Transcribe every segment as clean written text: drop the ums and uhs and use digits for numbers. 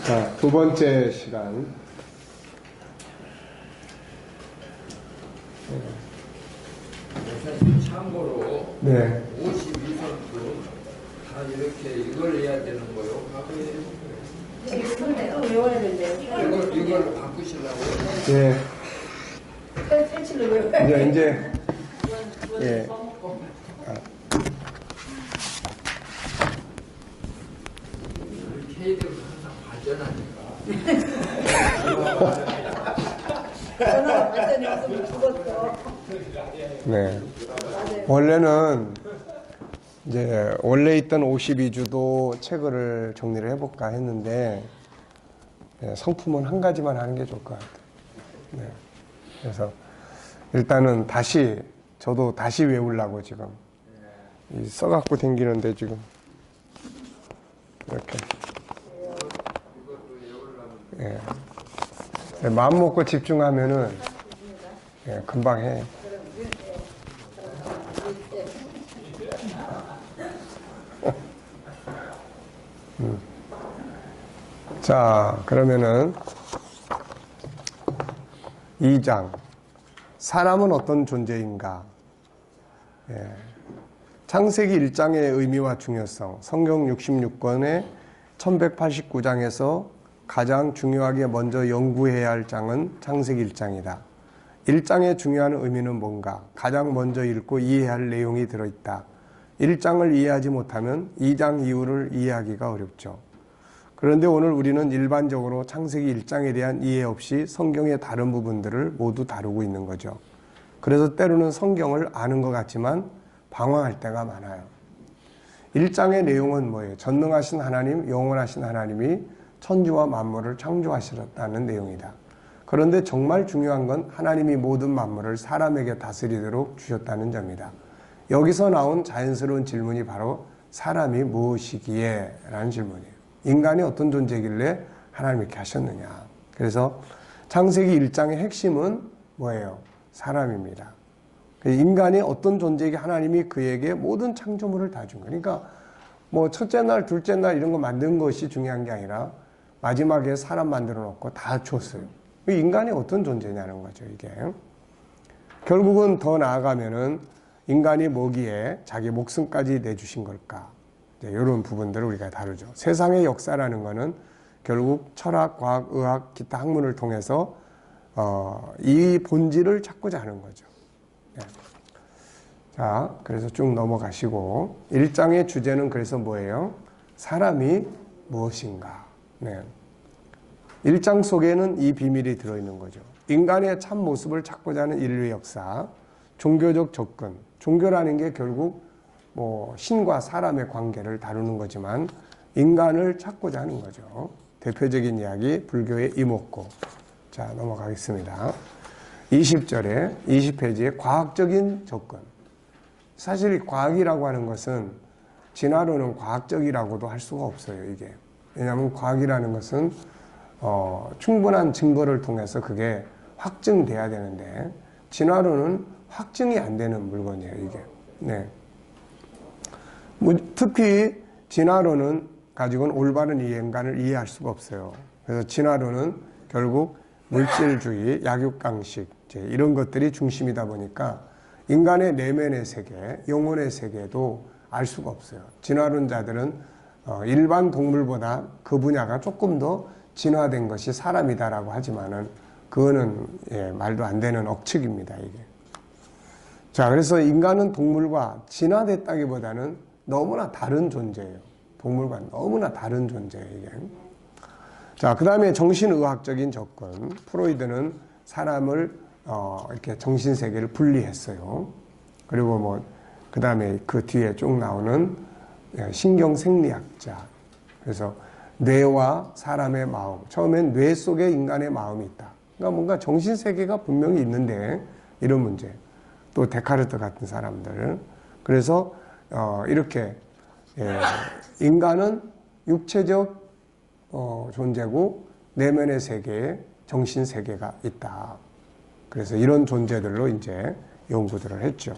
자, 두 번째 시간. 참고로 네. 52선수 다 이렇게 이걸 해야 되는 거요. 이거 외워야 된대요. 이걸 바꾸시려고. 예. 펼치를 외워야 이제, 예. K들은 항상 발전하니까. 전화가 발전이 없으면 죽었어. 네. 원래는 이제 원래 있던 52주도 책을 정리를 해볼까 했는데 성품은 한 가지만 하는 게 좋을 것 같아요. 네. 그래서 일단은 다시 저도 다시 외우려고 지금 써갖고 댕기는데 지금 이렇게 마음 먹고 집중하면은 금방 해. 자, 그러면은 2장 사람은 어떤 존재인가? 창세기 1장의 의미와 중요성, 성경 66권의 1189장에서 가장 중요하게 먼저 연구해야 할 장은 창세기 1장이다. 1장의 중요한 의미는 뭔가? 가장 먼저 읽고 이해해야 할 내용이 들어있다. 1장을 이해하지 못하면 2장 이후를 이해하기가 어렵죠. 그런데 오늘 우리는 일반적으로 창세기 1장에 대한 이해 없이 성경의 다른 부분들을 모두 다루고 있는 거죠. 그래서 때로는 성경을 아는 것 같지만 방황할 때가 많아요. 1장의 내용은 뭐예요? 전능하신 하나님, 영원하신 하나님이 천지와 만물을 창조하셨다는 내용이다. 그런데 정말 중요한 건 하나님이 모든 만물을 사람에게 다스리도록 주셨다는 점이다. 여기서 나온 자연스러운 질문이 바로 사람이 무엇이기에? 라는 질문이에요. 인간이 어떤 존재길래 하나님이 이렇게 하셨느냐. 그래서 창세기 1장의 핵심은 뭐예요? 사람입니다. 인간이 어떤 존재이기에 하나님이 그에게 모든 창조물을 다 준 거예요. 그러니까 뭐 첫째 날, 둘째 날 이런 거 만든 것이 중요한 게 아니라 마지막에 사람 만들어 놓고 다 줬어요. 인간이 어떤 존재냐는 거죠, 이게. 결국은 더 나아가면은 인간이 뭐기에 자기 목숨까지 내주신 걸까? 이런 부분들을 우리가 다루죠. 세상의 역사라는 거는 결국 철학, 과학, 의학, 기타 학문을 통해서 이 본질을 찾고자 하는 거죠. 네. 자, 그래서 쭉 넘어가시고 1장의 주제는 그래서 뭐예요? 사람이 무엇인가? 네. 1장 속에는 이 비밀이 들어있는 거죠. 인간의 참 모습을 찾고자 하는 인류의 역사, 종교적 접근. 종교라는 게 결국 뭐 신과 사람의 관계를 다루는 거지만 인간을 찾고자 하는 거죠. 대표적인 이야기, 불교의 이목구. 자, 넘어가겠습니다. 20절에 20페이지에 과학적인 접근. 사실 이 과학이라고 하는 것은 진화론은 과학적이라고도 할 수가 없어요, 이게. 왜냐하면 과학이라는 것은 충분한 증거를 통해서 그게 확증돼야 되는데 진화론은 확증이 안 되는 물건이에요, 이게. 네. 특히 진화론은 가지고는 올바른 인간을 이해할 수가 없어요. 그래서 진화론은 결국 물질주의, 약육강식 이런 것들이 중심이다 보니까 인간의 내면의 세계, 영혼의 세계도 알 수가 없어요. 진화론자들은 일반 동물보다 그 분야가 조금 더 진화된 것이 사람이다라고 하지만은 그거는 말도 안 되는 억측입니다, 이게. 자, 그래서 인간은 동물과 진화됐다기보다는 너무나 다른 존재예요. 동물과 너무나 다른 존재예요, 이게. 자, 그 다음에 정신의학적인 접근. 프로이드는 사람을 이렇게 정신세계를 분리했어요. 그리고 뭐, 그 다음에 그 뒤에 쭉 나오는 신경생리학자. 그래서 뇌와 사람의 마음. 처음엔 뇌 속에 인간의 마음이 있다. 그러니까 뭔가 정신세계가 분명히 있는데, 이런 문제. 또 데카르트 같은 사람들. 그래서 이렇게 인간은 육체적 존재고 내면의 세계에 정신 세계가 있다. 그래서 이런 존재들로 이제 연구들을 했죠.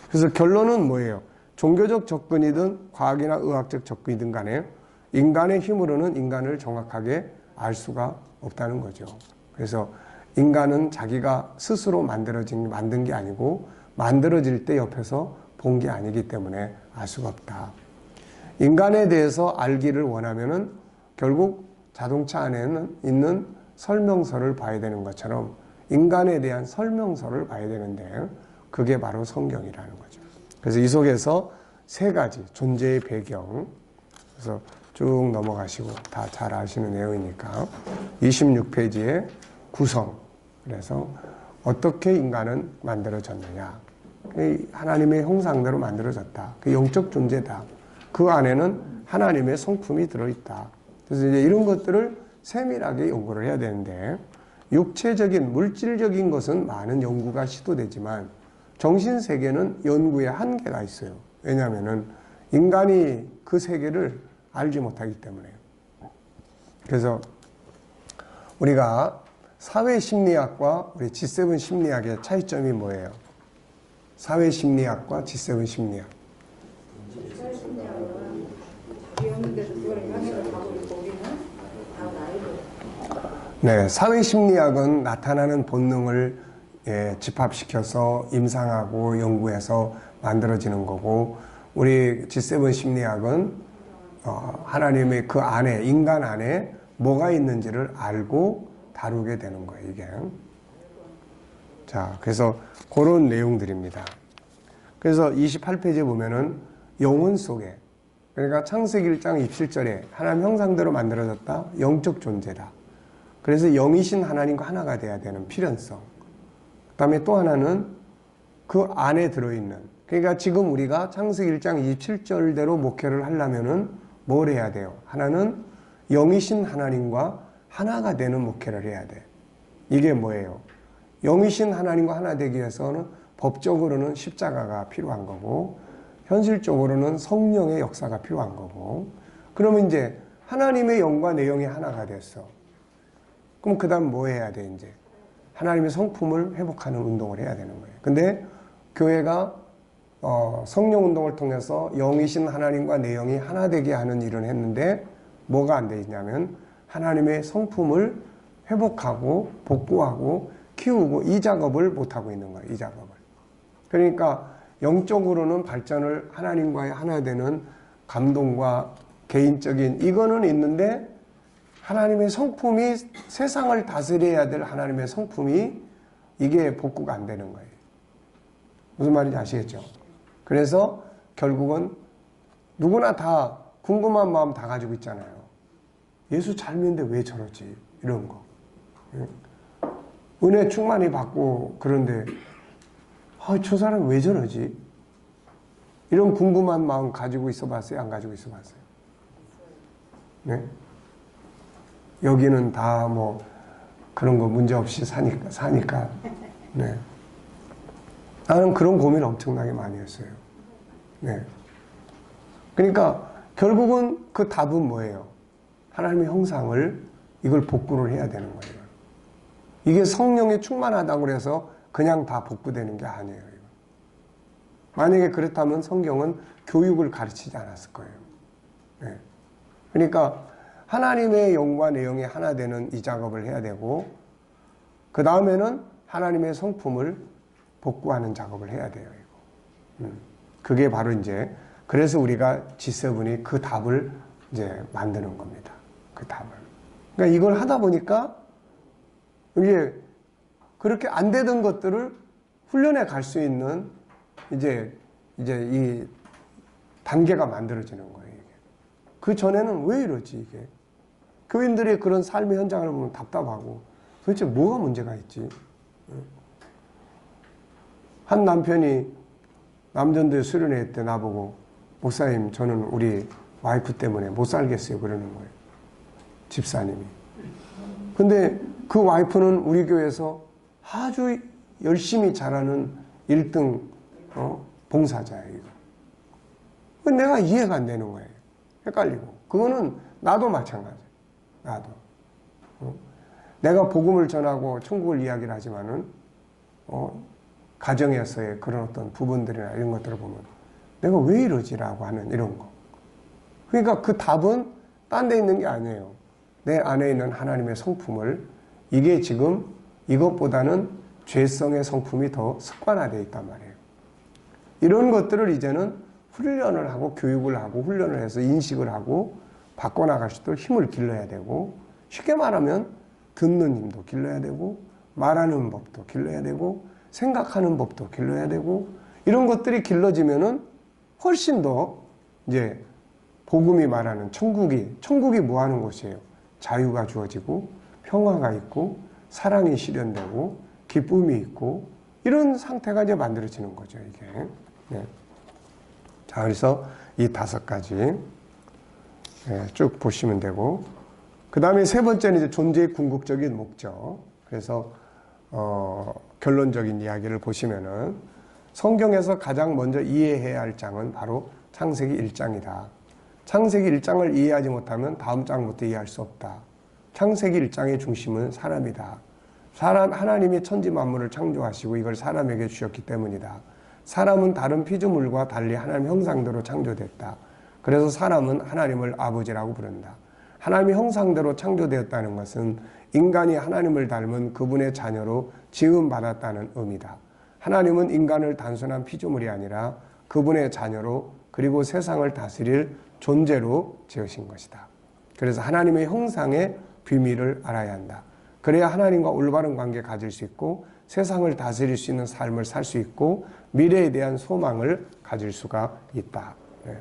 그래서 결론은 뭐예요? 종교적 접근이든 과학이나 의학적 접근이든 간에 인간의 힘으로는 인간을 정확하게 알 수가 없다는 거죠. 그래서 인간은 자기가 스스로 만든 게 아니고 만들어질 때 옆에서 본 게 아니기 때문에 알 수가 없다. 인간에 대해서 알기를 원하면은 결국 자동차 안에는 있는 설명서를 봐야 되는 것처럼 인간에 대한 설명서를 봐야 되는데 그게 바로 성경이라는 거죠. 그래서 이 속에서 세 가지 존재의 배경, 그래서 쭉 넘어가시고 다 잘 아시는 내용이니까 26페이지에 구성, 그래서 어떻게 인간은 만들어졌느냐, 하나님의 형상대로 만들어졌다. 그 영적 존재다. 그 안에는 하나님의 성품이 들어있다. 그래서 이제 이런 것들을 세밀하게 연구를 해야 되는데, 육체적인 물질적인 것은 많은 연구가 시도되지만 정신세계는 연구의 한계가 있어요. 왜냐하면은 인간이 그 세계를 알지 못하기 때문에. 그래서 우리가 사회심리학과 우리 G7 심리학의 차이점이 뭐예요? 사회심리학과 G7 심리학. 네, 사회심리학은 나타나는 본능을 집합시켜서 임상하고 연구해서 만들어지는 거고, 우리 G7 심리학은 하나님의 그 안에, 인간 안에 뭐가 있는지를 알고 다루게 되는 거예요, 이게. 자, 그래서 그런 내용들입니다. 그래서 28페이지에 보면은 영혼 속에, 그러니까 창세기 1장 27절에 하나님 형상대로 만들어졌다, 영적 존재다. 그래서 영이신 하나님과 하나가 돼야 되는 필연성. 그 다음에 또 하나는 그 안에 들어있는, 그러니까 지금 우리가 창세기 1장 27절대로 목회를 하려면은 뭘 해야 돼요? 하나는 영이신 하나님과 하나가 되는 목회를 해야 돼. 이게 뭐예요? 영이신 하나님과 하나 되기 위해서는 법적으로는 십자가가 필요한 거고, 현실적으로는 성령의 역사가 필요한 거고, 그러면 이제 하나님의 영과 내 영이 하나가 됐어. 그럼 그 다음 뭐 해야 돼, 이제? 하나님의 성품을 회복하는 운동을 해야 되는 거예요. 근데 교회가 성령 운동을 통해서 영이신 하나님과 내 영이 하나 되게 하는 일을 했는데 뭐가 안 되냐면 하나님의 성품을 회복하고 복구하고 키우고 이 작업을 못하고 있는 거예요. 이 작업을. 그러니까 영적으로는 발전을 하나님과의 하나 되는 감동과 개인적인 이거는 있는데 하나님의 성품이, 세상을 다스려야 될 하나님의 성품이 이게 복구가 안 되는 거예요. 무슨 말인지 아시겠죠? 그래서 결국은 누구나 다 궁금한 마음 다 가지고 있잖아요. 예수 잘 믿는데 왜 저러지? 이런 거. 은혜 충만히 받고 그런데 저 사람 왜 저러지? 이런 궁금한 마음 가지고 있어 봤어요? 안 가지고 있어 봤어요? 네? 여기는 다 뭐 그런 거 문제 없이 사니까. 네. 나는 그런 고민을 엄청나게 많이 했어요. 네. 그러니까 결국은 그 답은 뭐예요? 하나님의 형상을 이걸 복구를 해야 되는 거예요. 이게 성령이 충만하다고 해서 그냥 다 복구되는 게 아니에요. 만약에 그렇다면 성경은 교육을 가르치지 않았을 거예요. 네. 그러니까 하나님의 영과 내 영이 하나 되는 이 작업을 해야 되고, 그 다음에는 하나님의 성품을 복구하는 작업을 해야 돼요. 그게 바로 이제, 그래서 우리가 G7이 그 답을 이제 만드는 겁니다. 그 답을. 그러니까 이걸 하다 보니까 이게 그렇게 안 되던 것들을 훈련해 갈 수 있는 이제 이 단계가 만들어지는 거예요. 이게. 그 전에는 왜 이러지, 이게? 교인들의 그런 삶의 현장을 보면 답답하고 도대체 뭐가 문제가 있지? 한 남편이 남전도에 수련회 때 나보고 목사님 저는 우리 와이프 때문에 못 살겠어요 그러는 거예요. 집사님이. 근데 그 와이프는 우리 교회에서 아주 열심히 잘하는 1등 봉사자예요. 내가 이해가 안 되는 거예요. 헷갈리고. 그거는 나도 마찬가지예요. 나도. 내가 복음을 전하고 천국을 이야기를 하지만은 가정에서의 그런 어떤 부분들이나 이런 것들을 보면 내가 왜 이러지라고 하는 이런 거. 그러니까 그 답은 딴 데 있는 게 아니에요. 내 안에 있는 하나님의 성품을, 이게 지금 이것보다는 죄성의 성품이 더 습관화되어 있단 말이에요. 이런 것들을 이제는 훈련을 하고 교육을 하고 훈련을 해서 인식을 하고 바꿔나갈 수 있도록 힘을 길러야 되고, 쉽게 말하면 듣는 힘도 길러야 되고, 말하는 법도 길러야 되고, 생각하는 법도 길러야 되고, 이런 것들이 길러지면은 훨씬 더 이제 복음이 말하는 천국이 뭐 하는 곳이에요? 자유가 주어지고 평화가 있고 사랑이 실현되고 기쁨이 있고 이런 상태가 이제 만들어지는 거죠, 이게. 네. 자, 그래서 이 5가지 쭉 보시면 되고, 그 다음에 세 번째는 이제 존재의 궁극적인 목적. 그래서 결론적인 이야기를 보시면은 성경에서 가장 먼저 이해해야 할 장은 바로 창세기 1장이다. 창세기 1장을 이해하지 못하면 다음 장부터 이해할 수 없다. 창세기 1장의 중심은 사람이다. 하나님이 천지 만물을 창조하시고 이걸 사람에게 주셨기 때문이다. 사람은 다른 피조물과 달리 하나님 형상대로 창조됐다. 그래서 사람은 하나님을 아버지라고 부른다. 하나님의 형상대로 창조되었다는 것은 인간이 하나님을 닮은 그분의 자녀로 지음받았다는 의미다. 하나님은 인간을 단순한 피조물이 아니라 그분의 자녀로, 그리고 세상을 다스릴 존재로 지으신 것이다. 그래서 하나님의 형상의 비밀을 알아야 한다. 그래야 하나님과 올바른 관계 가질 수 있고 세상을 다스릴 수 있는 삶을 살 수 있고 미래에 대한 소망을 가질 수가 있다. 네.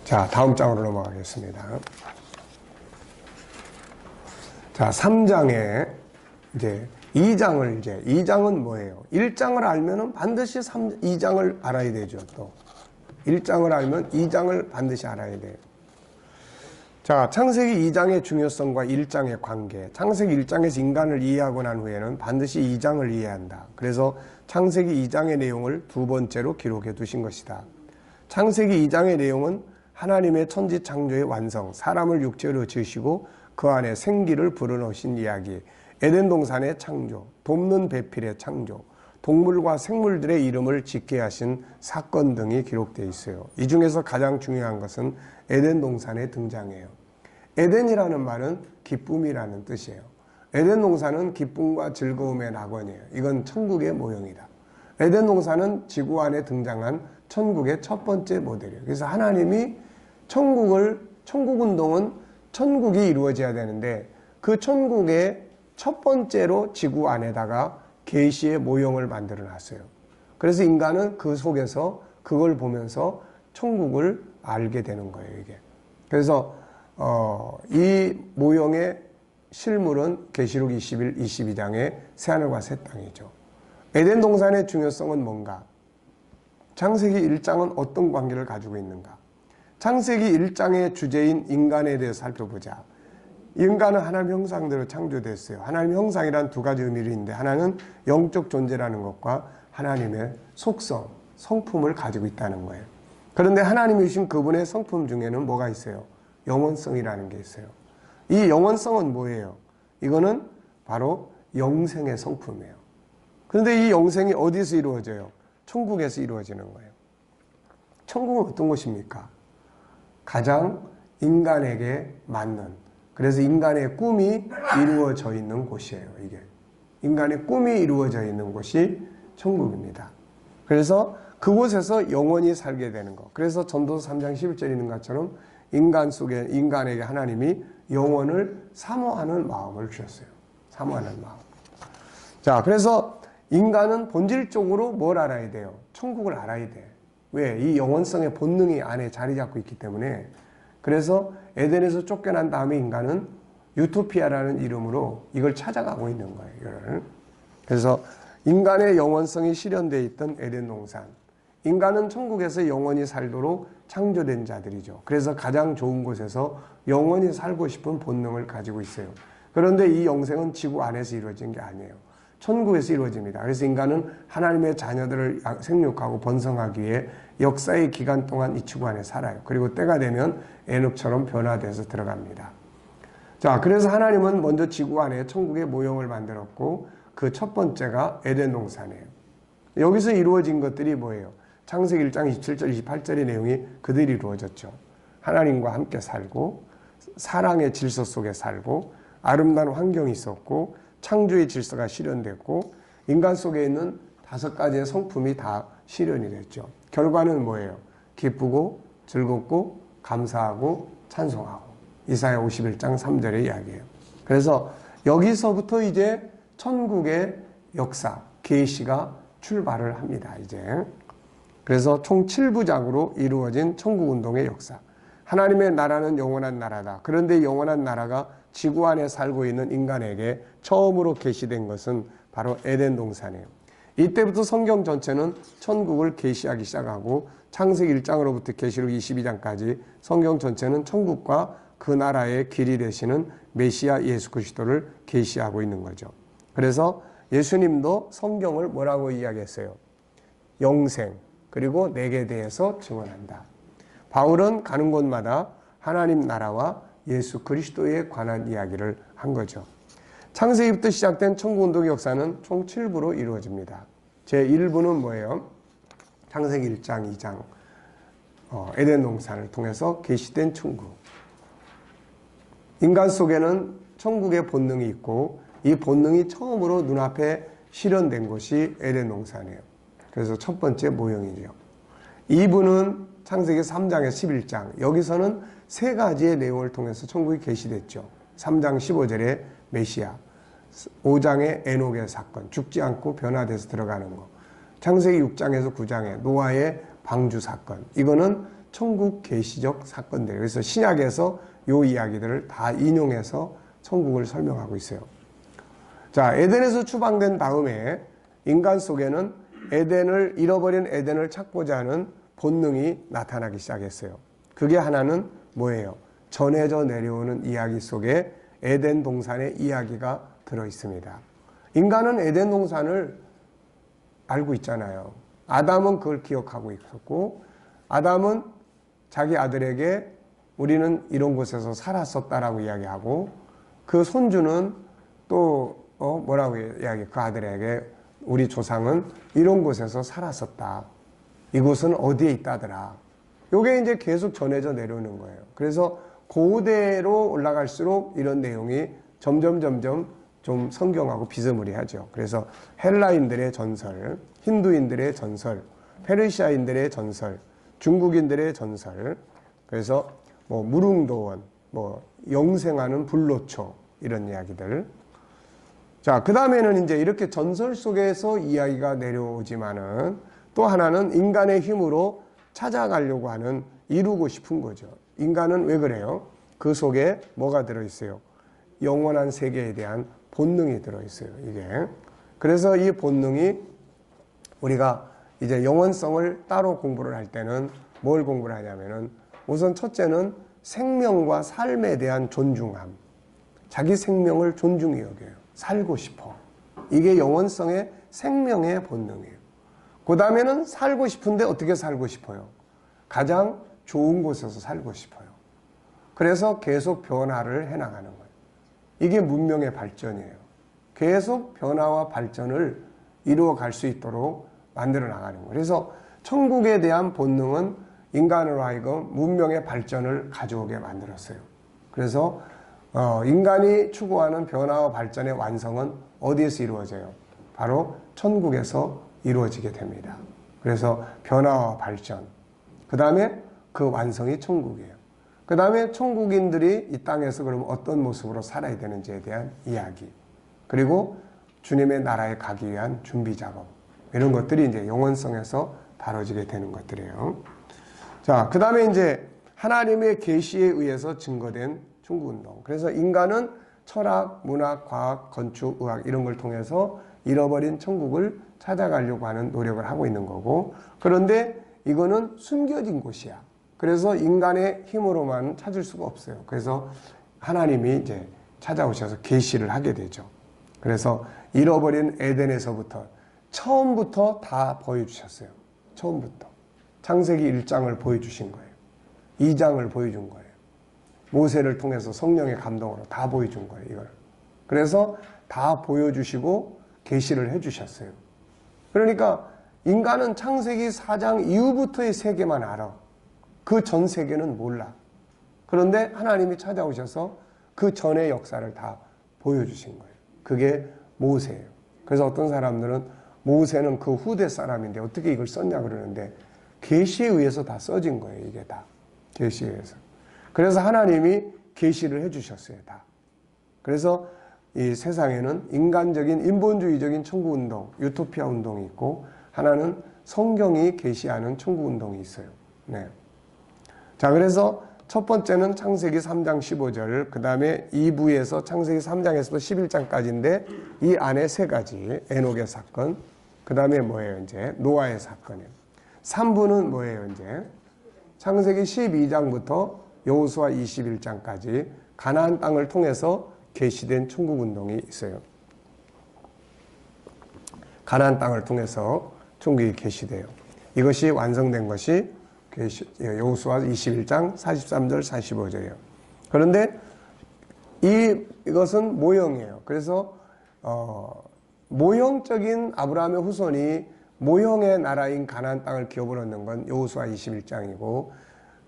자, 다음 장으로 넘어가겠습니다. 자, 3장에 이제 2장은 뭐예요? 1장을 알면은 반드시 2장을 알아야 되죠, 또. 1장을 알면 2장을 반드시 알아야 돼요. 자, 창세기 2장의 중요성과 1장의 관계. 창세기 1장에서 인간을 이해하고 난 후에는 반드시 2장을 이해한다. 그래서 창세기 2장의 내용을 두 번째로 기록해 두신 것이다. 창세기 2장의 내용은 하나님의 천지 창조의 완성, 사람을 육체로 지으시고 그 안에 생기를 불어넣으신 이야기, 에덴 동산의 창조, 돕는 배필의 창조, 동물과 생물들의 이름을 짓게 하신 사건 등이 기록되어 있어요. 이 중에서 가장 중요한 것은 에덴 동산의 등장이에요. 에덴이라는 말은 기쁨이라는 뜻이에요. 에덴 동산은 기쁨과 즐거움의 낙원이에요. 이건 천국의 모형이다. 에덴 동산은 지구 안에 등장한 천국의 첫 번째 모델이에요. 그래서 하나님이 천국 운동은 천국이 이루어져야 되는데 그 천국의 첫 번째로 지구 안에다가 계시의 모형을 만들어 놨어요. 그래서 인간은 그 속에서 그걸 보면서 천국을 알게 되는 거예요, 이게. 그래서 이 모형의 실물은 계시록 21, 22장의 새하늘과 새 땅이죠. 에덴 동산의 중요성은 뭔가? 창세기 1장은 어떤 관계를 가지고 있는가? 창세기 1장의 주제인 인간에 대해서 살펴보자. 인간은 하나님 형상대로 창조됐어요. 하나님 형상이란 두 가지 의미를 있는데 하나는 영적 존재라는 것과 하나님의 속성, 성품을 가지고 있다는 거예요. 그런데 하나님이 주신 그분의 성품 중에는 뭐가 있어요? 영원성이라는 게 있어요. 이 영원성은 뭐예요? 이거는 바로 영생의 성품이에요. 그런데 이 영생이 어디서 이루어져요? 천국에서 이루어지는 거예요. 천국은 어떤 곳입니까? 가장 인간에게 맞는, 그래서 인간의 꿈이 이루어져 있는 곳이에요, 이게. 인간의 꿈이 이루어져 있는 곳이 천국입니다. 그래서 그곳에서 영원히 살게 되는 것. 그래서 전도서 3장 11절에 있는 것처럼 인간에게 하나님이 영원을 사모하는 마음을 주셨어요. 사모하는 마음. 자, 그래서 인간은 본질적으로 뭘 알아야 돼요? 천국을 알아야 돼. 왜? 이 영원성의 본능이 안에 자리 잡고 있기 때문에. 그래서 에덴에서 쫓겨난 다음에 인간은 유토피아라는 이름으로 이걸 찾아가고 있는 거예요. 이거를. 그래서 인간의 영원성이 실현되어 있던 에덴 동산. 인간은 천국에서 영원히 살도록 창조된 자들이죠. 그래서 가장 좋은 곳에서 영원히 살고 싶은 본능을 가지고 있어요. 그런데 이 영생은 지구 안에서 이루어진 게 아니에요. 천국에서 이루어집니다. 그래서 인간은 하나님의 자녀들을 생육하고 번성하기 위해 역사의 기간 동안 이 지구 안에 살아요. 그리고 때가 되면 에녹처럼 변화돼서 들어갑니다. 자, 그래서 하나님은 먼저 지구 안에 천국의 모형을 만들었고 그 첫 번째가 에덴 동산이에요. 여기서 이루어진 것들이 뭐예요? 창세기 1장 27절 28절의 내용이 그대로 이루어졌죠. 하나님과 함께 살고 사랑의 질서 속에 살고 아름다운 환경이 있었고 창조의 질서가 실현됐고 인간 속에 있는 5가지의 성품이 다 실현이 됐죠. 결과는 뭐예요? 기쁘고 즐겁고 감사하고 찬송하고. 이사야 51장 3절의 이야기예요. 그래서 여기서부터 이제 천국의 역사, 계시가 출발을 합니다. 이제. 그래서 총 7부작으로 이루어진 천국운동의 역사. 하나님의 나라는 영원한 나라다. 그런데 영원한 나라가 지구 안에 살고 있는 인간에게 처음으로 계시된 것은 바로 에덴 동산이에요. 이때부터 성경 전체는 천국을 계시하기 시작하고 창세기 1장으로부터 계시록 22장까지 성경 전체는 천국과 그 나라의 길이 되시는 메시아 예수 그리스도를 계시하고 있는 거죠. 그래서 예수님도 성경을 뭐라고 이야기했어요? 영생, 그리고 내게 대해서 증언한다. 바울은 가는 곳마다 하나님 나라와 예수 그리스도에 관한 이야기를 한 거죠. 창세기부터 시작된 천국운동의 역사는 총 7부로 이루어집니다. 제1부는 뭐예요? 창세기 1장, 2장 에덴 동산을 통해서 계시된 천국. 인간 속에는 천국의 본능이 있고 이 본능이 처음으로 눈앞에 실현된 곳이 에덴 동산이에요. 그래서 첫 번째 모형이죠. 2부는 창세기 3장에서 11장. 여기서는 3가지의 내용을 통해서 천국이 계시됐죠. 3장 15절에 메시아, 5장의 에녹의 사건, 죽지 않고 변화돼서 들어가는 거. 창세기 6장에서 9장에 노아의 방주 사건. 이거는 천국 계시적 사건들이에요. 그래서 신약에서 이 이야기들을 다 인용해서 천국을 설명하고 있어요. 자, 에덴에서 추방된 다음에 인간 속에는 잃어버린 에덴을 찾고자 하는 본능이 나타나기 시작했어요. 그게 하나는 뭐예요? 전해져 내려오는 이야기 속에 에덴 동산의 이야기가 들어 있습니다. 인간은 에덴 동산을 알고 있잖아요. 아담은 그걸 기억하고 있었고, 아담은 자기 아들에게 우리는 이런 곳에서 살았었다라고 이야기하고, 그 손주는 또 뭐라고 그 아들에게 우리 조상은 이런 곳에서 살았었다. 이곳은 어디에 있다더라. 이게 이제 계속 전해져 내려오는 거예요. 그래서 고대로 올라갈수록 이런 내용이 점점 좀 성경하고 비스무리하죠. 그래서 헬라인들의 전설, 힌두인들의 전설, 페르시아인들의 전설, 중국인들의 전설, 그래서 무릉도원, 영생하는 불로초 이런 이야기들. 자, 그 다음에는 이제 이렇게 전설 속에서 이야기가 내려오지만은 또 하나는 인간의 힘으로 찾아가려고 하는, 이루고 싶은 거죠. 인간은 왜 그래요? 그 속에 뭐가 들어있어요? 영원한 세계에 대한 본능이 들어있어요, 이게. 그래서 이 본능이 우리가 이제 영원성을 따로 공부를 할 때는 뭘 공부를 하냐면은 우선 첫째는 생명과 삶에 대한 존중함. 자기 생명을 존중히 여겨요. 살고 싶어. 이게 영원성의 생명의 본능이에요. 그 다음에는 살고 싶은데 어떻게 살고 싶어요? 가장 좋은 곳에서 살고 싶어요. 그래서 계속 변화를 해나가는 거예요. 이게 문명의 발전이에요. 계속 변화와 발전을 이루어 갈 수 있도록 만들어 나가는 거예요. 그래서 천국에 대한 본능은 인간으로 하여금 문명의 발전을 가져오게 만들었어요. 그래서 인간이 추구하는 변화와 발전의 완성은 어디에서 이루어져요? 바로 천국에서 이루어지게 됩니다. 그래서 변화와 발전, 그 다음에 그 완성이 천국이에요. 그 다음에 천국인들이 이 땅에서 그럼 어떤 모습으로 살아야 되는지에 대한 이야기, 그리고 주님의 나라에 가기 위한 준비 작업, 이런 것들이 이제 영원성에서 다뤄지게 되는 것들이에요. 자, 그 다음에 이제 하나님의 계시에 의해서 증거된 천국운동. 그래서 인간은 철학, 문학, 과학, 건축, 의학 이런 걸 통해서 잃어버린 천국을 찾아가려고 하는 노력을 하고 있는 거고, 그런데 이거는 숨겨진 곳이야. 그래서 인간의 힘으로만 찾을 수가 없어요. 그래서 하나님이 이제 찾아오셔서 계시를 하게 되죠. 그래서 잃어버린 에덴에서부터 처음부터 다 보여주셨어요. 처음부터. 창세기 1장을 보여주신 거예요. 2장을 보여준 거예요. 모세를 통해서 성령의 감동으로 다 보여준 거예요, 이걸. 그래서 다 보여주시고 계시를 해주셨어요. 그러니까 인간은 창세기 4장 이후부터의 세계만 알아. 그 전 세계는 몰라. 그런데 하나님이 찾아오셔서 그 전의 역사를 다 보여주신 거예요. 그게 모세예요. 그래서 어떤 사람들은 모세는 그 후대 사람인데 어떻게 이걸 썼냐 그러는데 계시에 의해서 다 써진 거예요. 이게 다 계시에 의해서. 그래서 하나님이 계시를 해주셨어요. 다. 그래서 이 세상에는 인간적인 인본주의적인 천국운동, 유토피아 운동이 있고 하나는 성경이 계시하는 천국운동이 있어요. 네. 자, 그래서 첫 번째는 창세기 3장 15절, 그 다음에 2부에서 창세기 3장에서도 11장까지인데 이 안에 세 가지, 에녹의 사건, 그 다음에 뭐예요, 이제 노아의 사건이에요. 3부는 뭐예요, 이제 창세기 12장부터 여호수아 21장까지 가나안 땅을 통해서 계시된 천국운동이 있어요. 가나안 땅을 통해서 천국이 계시돼요. 이것이 완성된 것이 여호수아 21장 43절 45절이에요. 그런데 이것은 모형이에요. 그래서 모형적인 아브라함의 후손이 모형의 나라인 가나안 땅을 기업을 얻는 건 여호수아 21장이고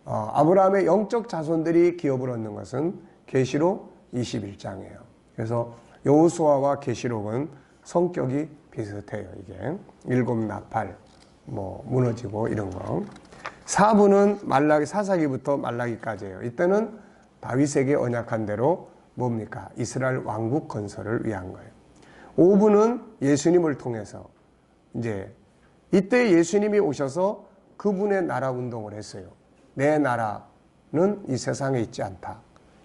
아브라함의 영적 자손들이 기업을 얻는 것은 계시록 21장이에요. 그래서 여호수아와 계시록은 성격이 비슷해요. 이게 일곱 나팔 뭐 무너지고 이런 거. 4부는 말라기 사사기부터 말라기까지예요. 이때는 다윗에게 언약한 대로 뭡니까? 이스라엘 왕국 건설을 위한 거예요. 5부는 예수님을 통해서 이제 이때 예수님이 오셔서 그분의 나라 운동을 했어요. 내 나라는 이 세상에 있지 않다.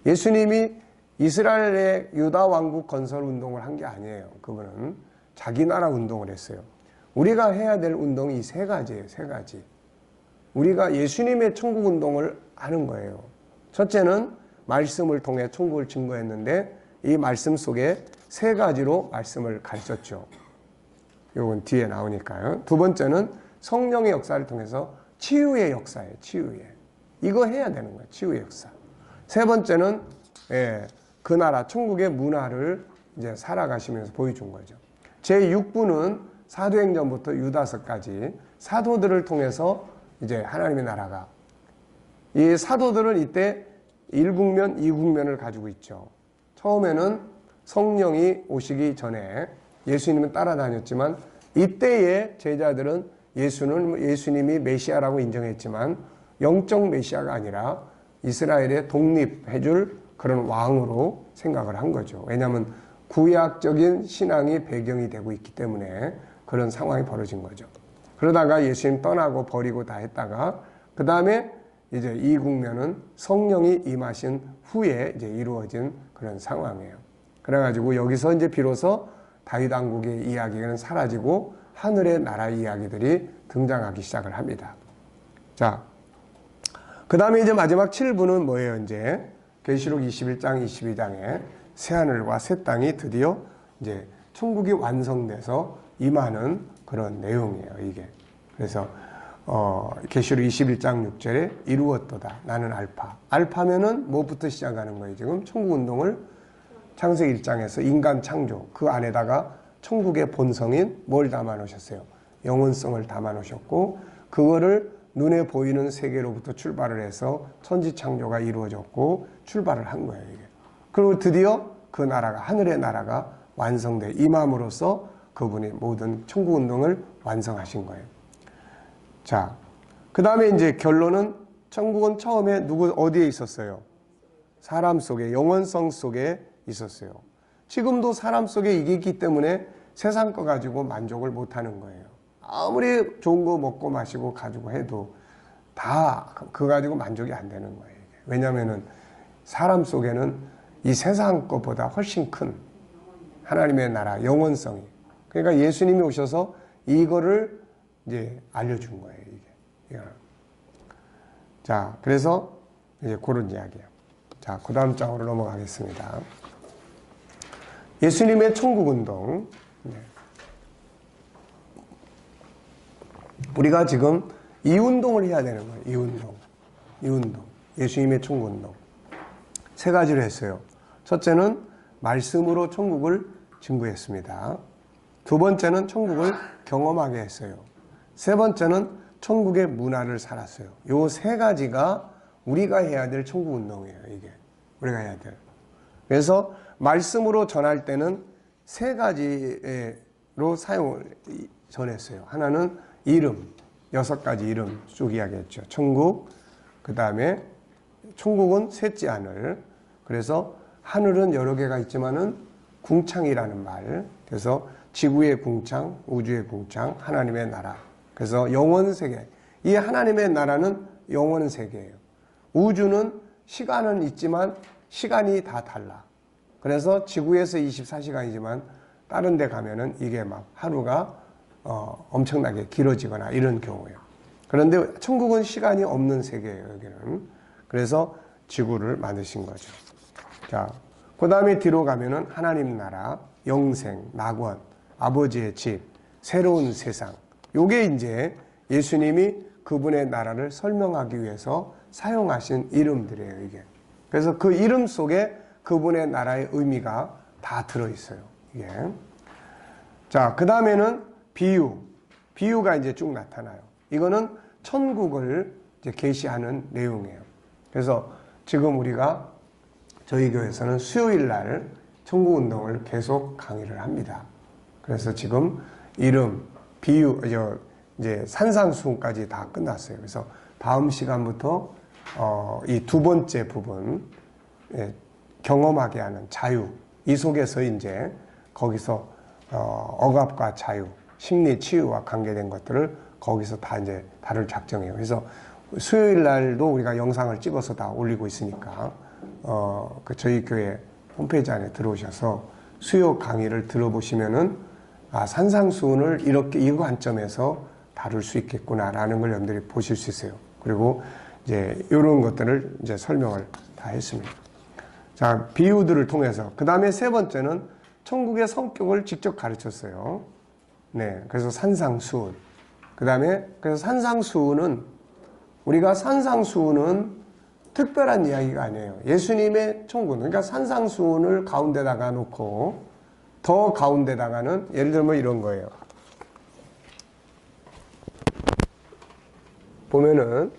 예수님이 이스라엘의 유다 왕국 건설 운동을 한 게 아니에요. 그분은 자기 나라 운동을 했어요. 우리가 해야 될 운동이 이 세 가지예요. 세 가지. 우리가 예수님의 천국 운동을 하는 거예요. 첫째는 말씀을 통해 천국을 증거했는데 이 말씀 속에 세 가지로 말씀을 가르쳤죠. 이건 뒤에 나오니까요. 두 번째는 성령의 역사를 통해서 치유의 역사예요. 치유의. 이거 해야 되는 거예요. 치유의 역사. 세 번째는 그 나라 천국의 문화를 이제 살아가시면서 보여준 거죠. 제6부는 사도행전부터 유다서까지 사도들을 통해서 이제 하나님의 나라가 이 사도들은 이때 1국면, 2국면을 가지고 있죠. 처음에는 성령이 오시기 전에 예수님은 따라다녔지만 이때의 제자들은 예수님이 메시아라고 인정했지만 영적 메시아가 아니라 이스라엘의 독립해줄 그런 왕으로 생각을 한 거죠. 왜냐하면 구약적인 신앙이 배경이 되고 있기 때문에 그런 상황이 벌어진 거죠. 그러다가 예수님 떠나고 버리고 다 했다가 그 다음에 이제 이 국면은 성령이 임하신 후에 이제 이루어진 그런 상황이에요. 그래가지고 여기서 이제 비로소 다윗 왕국의 이야기는 사라지고 하늘의 나라 이야기들이 등장하기 시작을 합니다. 자, 그 다음에 이제 마지막 7부는 뭐예요? 이제 계시록 21장, 22장에 새하늘과 새 땅이 드디어 이제 천국이 완성돼서 임하는 그런 내용이에요, 이게. 그래서 계시록 21장 6절에 이루었도다. 나는 알파. 알파면은 뭐부터 시작하는 거예요? 지금 천국 운동을 창세기 1장에서 인간 창조 그 안에다가 천국의 본성인 뭘 담아 놓으셨어요? 영원성을 담아 놓으셨고 그거를 눈에 보이는 세계로부터 출발을 해서 천지 창조가 이루어졌고 출발을 한 거예요, 이게. 그리고 드디어 그 나라가 하늘의 나라가 완성돼 임함으로써 그분이 모든 천국 운동을 완성하신 거예요. 자, 그 다음에 이제 결론은 천국은 처음에 어디에 있었어요? 사람 속에, 영원성 속에 있었어요. 지금도 사람 속에 이게 있기 때문에 세상 거 가지고 만족을 못 하는 거예요. 아무리 좋은 거 먹고 마시고 가지고 해도 다 그거 가지고 만족이 안 되는 거예요. 이게. 왜냐면은 사람 속에는 이 세상 것보다 훨씬 큰 하나님의 나라, 영원성이. 그러니까 예수님이 오셔서 이거를 이제 알려준 거예요, 이게. 자, 그래서 이제 그런 이야기예요. 자, 그 다음 장으로 넘어가겠습니다. 예수님의 천국 운동. 우리가 지금 이 운동을 해야 되는 거예요. 이 운동. 이 운동. 예수님의 천국 운동. 세 가지를 했어요. 첫째는 말씀으로 천국을 증거했습니다. 두 번째는 천국을 경험하게 했어요. 세 번째는 천국의 문화를 살았어요. 요 세 가지가 우리가 해야 될 천국 운동이에요. 이게 우리가 해야 될. 그래서 말씀으로 전할 때는 세 가지로 사용을 전했어요. 하나는 이름, 6가지 이름 쭉 이야기했죠. 천국, 그 다음에 천국은 셋째 하늘. 그래서 하늘은 여러 개가 있지만은 궁창이라는 말. 그래서 지구의 궁창, 우주의 궁창, 하나님의 나라. 그래서 영원 세계. 이 하나님의 나라는 영원 세계예요. 우주는 시간은 있지만 시간이 다 달라. 그래서 지구에서 24시간이지만 다른 데 가면은 이게 막 하루가 엄청나게 길어지거나 이런 경우예요. 그런데 천국은 시간이 없는 세계예요, 여기는. 그래서 지구를 만드신 거죠. 자, 그 다음에 뒤로 가면은 하나님 나라, 영생, 낙원, 아버지의 집, 새로운 세상. 요게 이제 예수님이 그분의 나라를 설명하기 위해서 사용하신 이름들이에요, 이게. 그래서 그 이름 속에 그분의 나라의 의미가 다 들어있어요, 이게. 자, 그 다음에는 비유. 비유가 이제 쭉 나타나요. 이거는 천국을 이제 계시하는 내용이에요. 그래서 지금 우리가 저희 교회에서는 수요일 날 천국 운동을 계속 강의를 합니다. 그래서 지금 이름, 비유, 이제 산상수훈까지 다 끝났어요. 그래서 다음 시간부터 이 두 번째 부분, 경험하게 하는 자유, 이 속에서 이제 거기서 억압과 자유, 심리 치유와 관계된 것들을 거기서 다 이제 다룰 작정이에요. 그래서 수요일 날도 우리가 영상을 찍어서 다 올리고 있으니까 그 저희 교회 홈페이지 안에 들어오셔서 수요 강의를 들어보시면은 산상수훈을 이렇게 이 관점에서 다룰 수 있겠구나라는 걸 여러분들이 보실 수 있어요. 그리고 이제 이런 것들을 이제 설명을 다 했습니다. 자, 비유들을 통해서. 그 다음에 세 번째는 천국의 성격을 직접 가르쳤어요. 네. 그래서 산상수훈. 그 다음에, 그래서 산상수훈은, 우리가 산상수훈은 특별한 이야기가 아니에요. 예수님의 천국. 그러니까 산상수훈을 가운데다가 놓고, 더 가운데다가는, 예를 들면 이런 거예요. 보면은,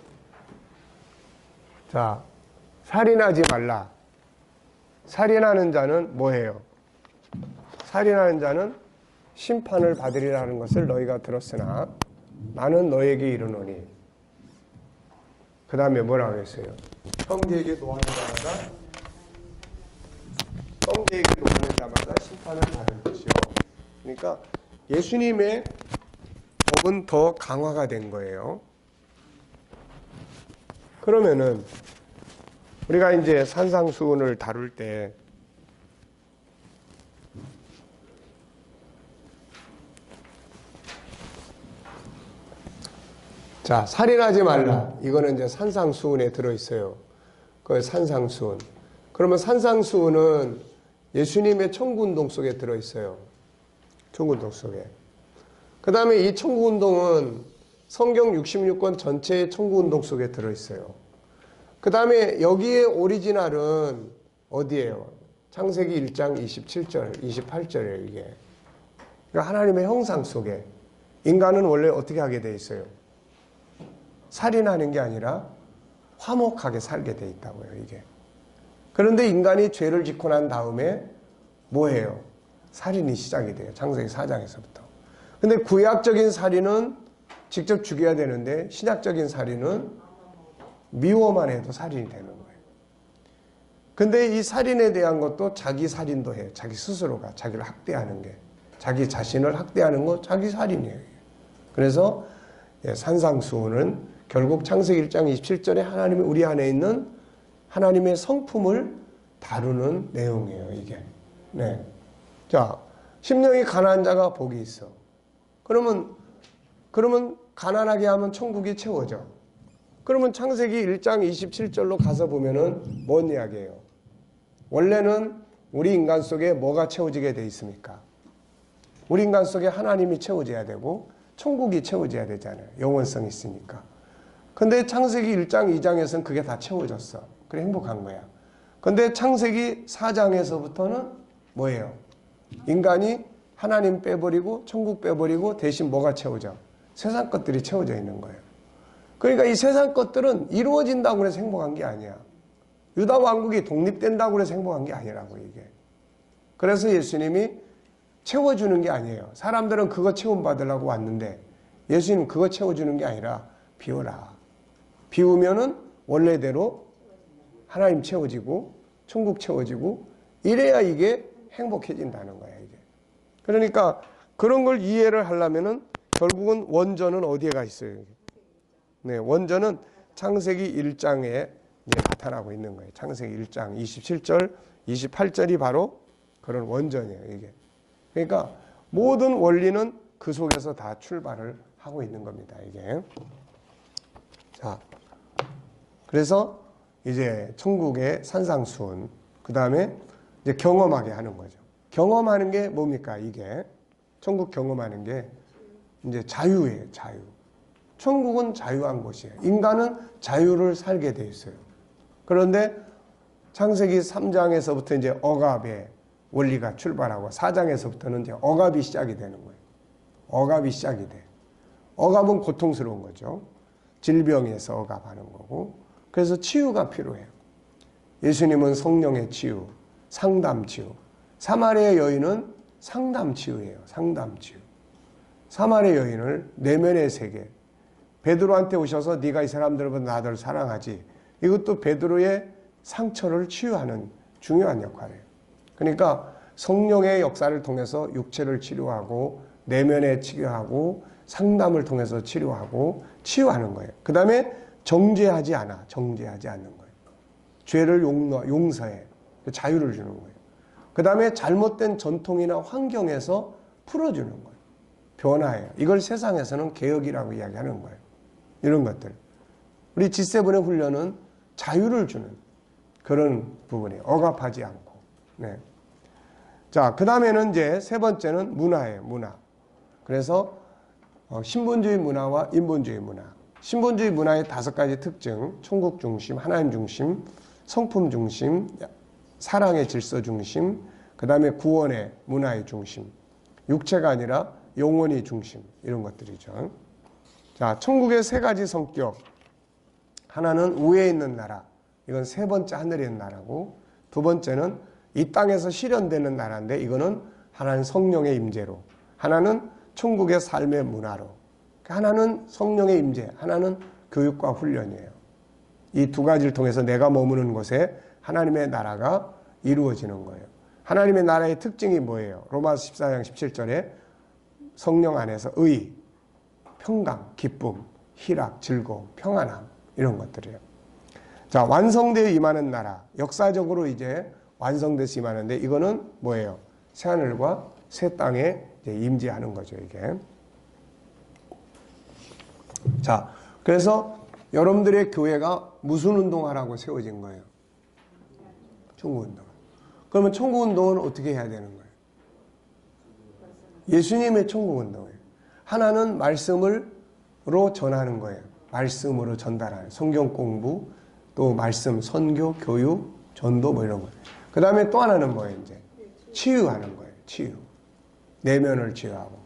자, 살인하지 말라. 살인하는 자는 뭐예요? 살인하는 자는 심판을 받으리라는 것을 너희가 들었으나 나는 너에게 이르노니. 그 다음에 뭐라고 했어요? 형제에게 노하는 자마다 심판을 받을 것이요. 그러니까 예수님의 법은 더 강화가 된 거예요. 그러면은 우리가 이제 산상수훈을 다룰 때 자, 살인하지 말라. 이거는 이제 산상수훈에 들어있어요. 그 산상수훈. 그러면 산상수훈은 예수님의 천국운동 속에 들어있어요. 천국운동 속에. 그 다음에 이 천국운동은 성경 66권 전체의 천국운동 속에 들어있어요. 그 다음에 여기에 오리지널은 어디예요? 창세기 1장 27절, 28절이에요, 이게. 그러니까 하나님의 형상 속에 인간은 원래 어떻게 하게 돼 있어요? 살인하는 게 아니라 화목하게 살게 돼 있다고요, 이게. 그런데 인간이 죄를 짓고 난 다음에 뭐예요? 살인이 시작이 돼요. 창세기 4장에서부터. 근데 구약적인 살인은 직접 죽여야 되는데 신약적인 살인은 미워만 해도 살인이 되는 거예요. 근데 이 살인에 대한 것도 자기 살인도 해요. 자기 스스로가 자기를 학대하는 게. 자기 자신을 학대하는 거 자기 살인이에요. 그래서 산상수훈은 결국 창세기 1장 27절에 하나님이 우리 안에 있는 하나님의 성품을 다루는 내용이에요, 이게. 네. 자, 심령이 가난한 자가 복이 있어. 그러면 가난하게 하면 천국이 채워져. 그러면 창세기 1장 27절로 가서 보면은 뭔 이야기예요? 원래는 우리 인간 속에 뭐가 채워지게 돼 있습니까? 우리 인간 속에 하나님이 채워져야 되고 천국이 채워져야 되잖아요. 영원성이 있으니까. 근데 창세기 1장 2장에서는 그게 다 채워졌어. 그래 행복한 거야. 근데 창세기 4장에서부터는 뭐예요? 인간이 하나님 빼버리고 천국 빼버리고 대신 뭐가 채워져? 세상 것들이 채워져 있는 거예요. 그러니까 이 세상 것들은 이루어진다고 해서 행복한 게 아니야. 유다 왕국이 독립된다고 해서 행복한 게 아니라고 이게. 그래서 예수님이 채워주는 게 아니에요. 사람들은 그거 채움받으려고 왔는데 예수님은 그거 채워주는 게 아니라 비워라. 비우면은 원래대로 하나님 채워지고 천국 채워지고 이래야 이게 행복해진다는 거야 이게. 그러니까 그런 걸 이해를 하려면은 결국은 원전은 어디에 가 있어요? 네, 원전은 창세기 1장에 나타나고 있는 거예요. 창세기 1장 27절, 28절이 바로 그런 원전이에요 이게. 그러니까 모든 원리는 그 속에서 다 출발을 하고 있는 겁니다 이게. 자, 그래서 이제 천국의 산상수훈, 그 다음에 이제 경험하게 하는 거죠. 경험하는 게 뭡니까? 이게 천국 경험하는 게 이제 자유예요, 자유. 천국은 자유한 곳이에요. 인간은 자유를 살게 돼 있어요. 그런데 창세기 3장에서부터 이제 억압의 원리가 출발하고 4장에서부터는 이제 억압이 시작이 되는 거예요. 억압이 시작이 돼. 억압은 고통스러운 거죠. 질병에서 억압하는 거고. 그래서 치유가 필요해요. 예수님은 성령의 치유, 상담 치유. 사마리아 여인은 상담 치유예요. 상담 치유. 사마리아 여인을 내면의 세계. 베드로한테 오셔서 네가 이 사람들보다 나를 사랑하지. 이것도 베드로의 상처를 치유하는 중요한 역할이에요. 그러니까 성령의 역사를 통해서 육체를 치료하고 내면에 치료하고 상담을 통해서 치료하고 치유하는 거예요. 그 다음에 정죄하지 않아. 정죄하지 않는 거예요. 죄를 용서해. 자유를 주는 거예요. 그 다음에 잘못된 전통이나 환경에서 풀어주는 거예요. 변화해요. 이걸 세상에서는 개혁이라고 이야기하는 거예요. 이런 것들. 우리 G7의 훈련은 자유를 주는 그런 부분이에요. 억압하지 않고. 네. 자, 그 다음에는 이제 세 번째는 문화예요. 문화. 그래서 신본주의 문화와 인본주의 문화. 신본주의 문화의 5가지 특징. 천국 중심, 하나님 중심, 성품 중심, 사랑의 질서 중심, 그 다음에 구원의 문화의 중심. 육체가 아니라 영혼이 중심. 이런 것들이죠. 자, 천국의 3가지 성격. 하나는 위에 있는 나라. 이건 3번째 하늘에 있는 나라고, 2번째는 이 땅에서 실현되는 나라인데 이거는 하나는 성령의 임재로, 하나는 천국의 삶의 문화로, 하나는 성령의 임재, 하나는 교육과 훈련이에요. 이 2가지를 통해서 내가 머무는 곳에 하나님의 나라가 이루어지는 거예요. 하나님의 나라의 특징이 뭐예요? 로마서 14장 17절에 성령 안에서 의, 평강, 기쁨, 희락, 즐거움, 평안함 이런 것들이에요. 자, 완성되어 임하는 나라. 역사적으로 이제 완성돼서 임하는데 이거는 뭐예요? 새하늘과 새 땅에 이제 임재하는 거죠, 이게. 자, 그래서 여러분들의 교회가 무슨 운동하라고 세워진 거예요? 천국운동. 그러면 천국운동은 어떻게 해야 되는 거예요? 예수님의 천국운동이에요. 하나는 말씀으로 전하는 거예요. 말씀으로 전달하는 성경 공부, 또 말씀, 선교, 교육, 전도 뭐 이런 거예요. 그 다음에 또 하나는 뭐예요? 이제 치유하는 거예요. 치유. 내면을 치유하고.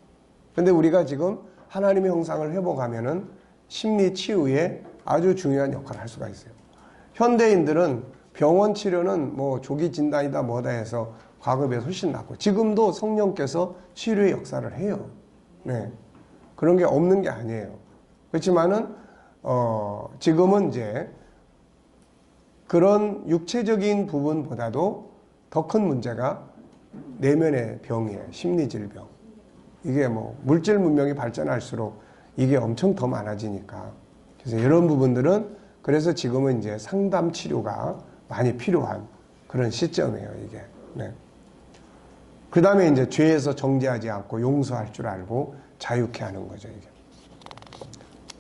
근데 우리가 지금 하나님의 형상을 회복하면은 심리 치유에 아주 중요한 역할을 할 수가 있어요. 현대인들은 병원 치료는 뭐 조기 진단이다 뭐다 해서 과거에 비해 훨씬 낫고, 지금도 성령께서 치료의 역사를 해요. 네. 그런 게 없는 게 아니에요. 그렇지만은 지금은 이제 그런 육체적인 부분보다도 더 큰 문제가 내면의 병이에요. 심리질병. 이게 뭐 물질 문명이 발전할수록 이게 엄청 더 많아지니까. 그래서 이런 부분들은 그래서 지금은 이제 상담 치료가 많이 필요한 그런 시점이에요, 이게. 네. 그 다음에 이제 죄에서 정죄하지 않고 용서할 줄 알고 자유케 하는 거죠, 이게.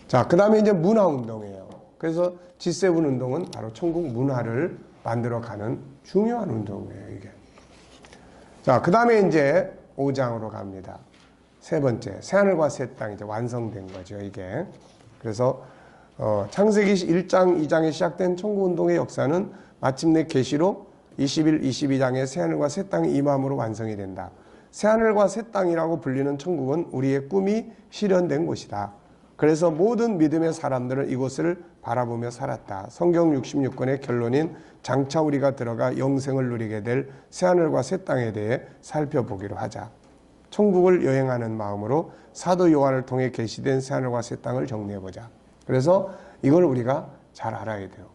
자, 그 다음에 이제 문화운동이에요. 그래서 G7 운동은 바로 천국 문화를 만들어가는 중요한 운동이에요, 이게. 자, 그 다음에 이제 5장으로 갑니다. 세 번째, 새하늘과 새 땅이 이제 완성된 거죠, 이게. 그래서 창세기 1장, 2장에 시작된 천국운동의 역사는 마침내 계시록 21, 22장에 새하늘과 새 땅이 임함으로 완성이 된다. 새하늘과 새 땅이라고 불리는 천국은 우리의 꿈이 실현된 곳이다. 그래서 모든 믿음의 사람들은 이곳을 바라보며 살았다. 성경 66권의 결론인 장차 우리가 들어가 영생을 누리게 될 새하늘과 새 땅에 대해 살펴보기로 하자. 천국을 여행하는 마음으로 사도 요한을 통해 계시된 새하늘과 새 땅을 정리해보자. 그래서 이걸 우리가 잘 알아야 돼요.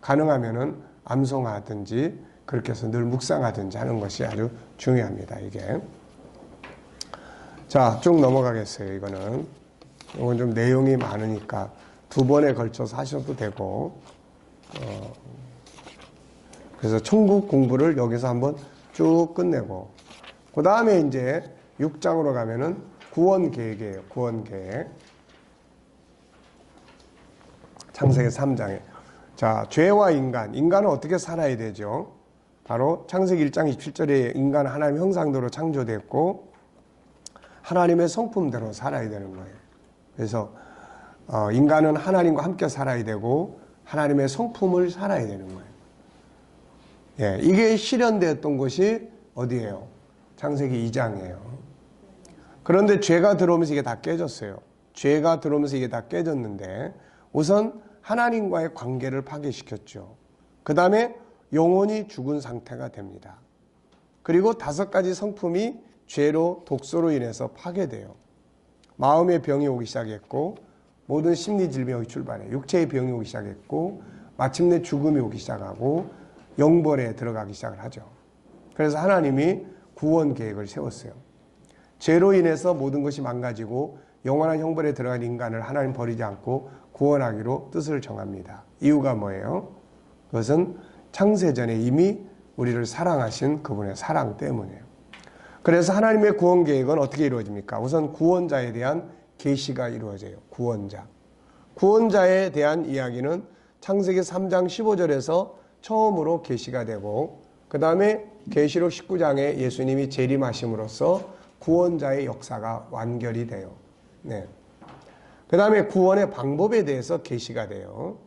가능하면은 암송하든지 그렇게 해서 늘 묵상하든지 하는 것이 아주 중요합니다. 이게. 자, 쭉 넘어가겠어요. 이건 좀 내용이 많으니까 두 번에 걸쳐서 하셔도 되고, 그래서 천국 공부를 여기서 한번 쭉 끝내고, 그 다음에 이제 6장으로 가면은 구원 계획이에요. 구원 계획. 창세기 3장에. 자, 죄와 인간은 어떻게 살아야 되죠? 바로 창세기 1장 27절에 인간은 하나님의 형상대로 창조됐고 하나님의 성품대로 살아야 되는 거예요. 그래서 인간은 하나님과 함께 살아야 되고 하나님의 성품을 살아야 되는 거예요. 예, 이게 실현되었던 곳이 어디예요? 창세기 2장이에요. 그런데 죄가 들어오면서 이게 다 깨졌어요. 죄가 들어오면서 이게 다 깨졌는데 우선 하나님과의 관계를 파괴시켰죠. 그 다음에 영혼이 죽은 상태가 됩니다. 그리고 5가지 성품이 죄로 독소로 인해서 파괴돼요. 마음의 병이 오기 시작했고 모든 심리 질병이 출발해요. 육체의 병이 오기 시작했고 마침내 죽음이 오기 시작하고 영벌에 들어가기 시작을 하죠. 그래서 하나님이 구원 계획을 세웠어요. 죄로 인해서 모든 것이 망가지고 영원한 형벌에 들어간 인간을 하나님 버리지 않고 구원하기로 뜻을 정합니다. 이유가 뭐예요? 그것은 창세전에 이미 우리를 사랑하신 그분의 사랑 때문이에요. 그래서 하나님의 구원 계획은 어떻게 이루어집니까? 우선 구원자에 대한 계시가 이루어져요. 구원자에 대한 이야기는 창세기 3장 15절에서 처음으로 계시가 되고 그 다음에 계시록 19장에 예수님이 재림하심으로써 구원자의 역사가 완결이 돼요. 네. 그 다음에 구원의 방법에 대해서 계시가 돼요.